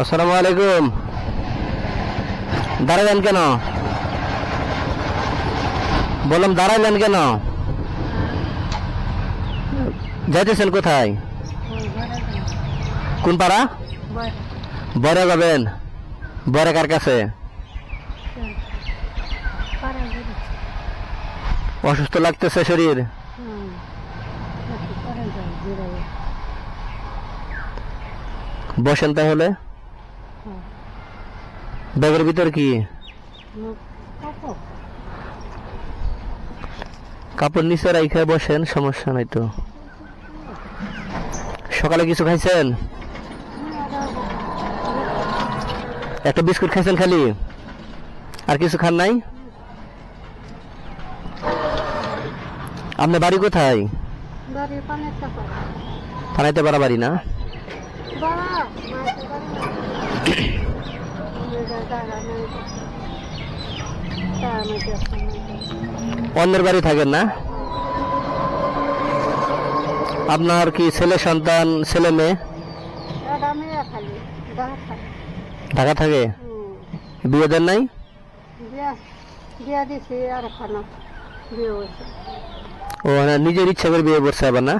আসসালামু আলাইকুম। দাঁড়ালেন কেন? বললাম দাঁড়ালেন কেন? যাইতেছেন কোথায়? কোন পাড়া? বরে যাবেন? বরে কার কাছে? অসুস্থ লাগতেছে শরীর? বসেন তাহলে। ব্যাগের ভিতর কি কাপড় নিচে রাইখা বসেন, সমস্যা নাই তো। সকালে কিছু খাইছেন? একটা বিস্কুট খাইছেন খালি, আর কিছু খান নাই? আপনার বাড়ি কোথায়? পানাইতে পারা বাড়ি না? অন্যের বাড়ি থাকেন না? আপনার কি ছেলে সন্তান, ছেলে মেয়ে? ঢাকা থাকে? বিয়ে দেন নাই? ও না, নিজের ইচ্ছা করে বিয়ে করছে আবার না?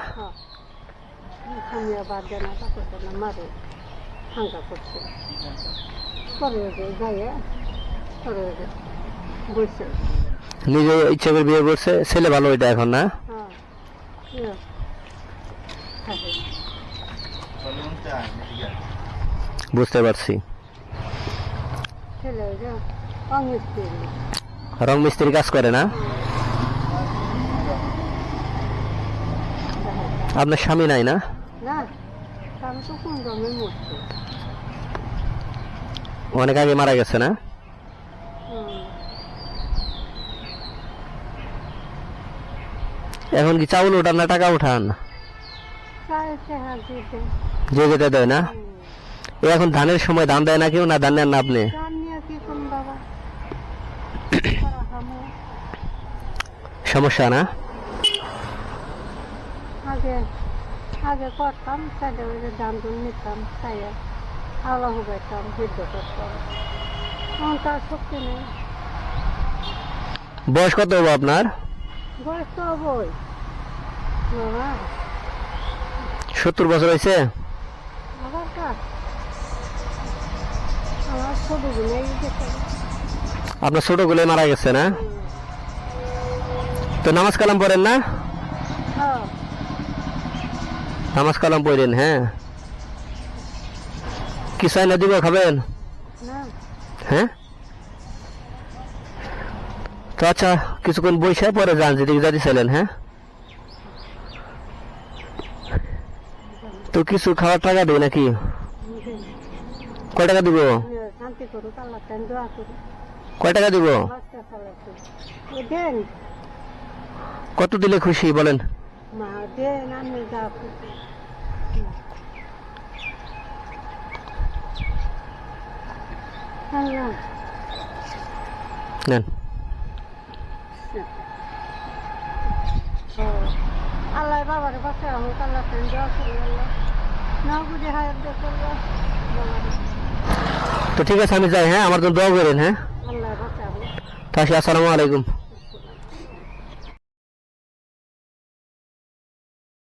নিজে ইচ্ছা করে বিয়ে করছে, ছেলে ভালো এটা এখন না? বুঝতে পারছি। রং মিস্ত্রি কাজ করে না? আপনার স্বামী নাই না? অনেক আগে মারা গেছে না? এখন কি চাউল উঠান না টাকা উঠান? যে যেতে দেয় না? এখন ধানের সময় ধান দেয় না কেউ? না ধান নেন না আপনি? সমস্যা না? আগে করতাম, ধান নিতাম, আলা হুবাইতাম, যুদ্ধ করতাম। এখন তার শক্তি নেই। বয়স কত হবো আপনার? বয়স তো হবই 70 বছর হয়েছে? আমার ছোট গুলো আপনার ছোট গুলো মারা গেছে না? তো নামাজ কালাম পড়েন না? নামাজ কালাম পড়েন। হ্যাঁ, কি চাই না দিব, খাবেন? হ্যাঁ, তো আচ্ছা কিছুক্ষণ বসে পরে যান যেদিকে যাতে ছিলেন। হ্যাঁ, তো কিছু খাওয়ার টাকা দেয় নাকি? কয় টাকা দিব? কয় টাকা দিব? কত দিলে খুশি বলেন? নেন। আল্লাহ বাবারে বাচ্চা হোক, আল্লাহ না বুঝে হয়। তো ঠিক আছে আমি যাই। হ্যাঁ, আমার জন্য দোয়া করেন। হ্যাঁ, আল্লাহ বাচ্চা হোক। তো আসি। আসসালামু আলাইকুম।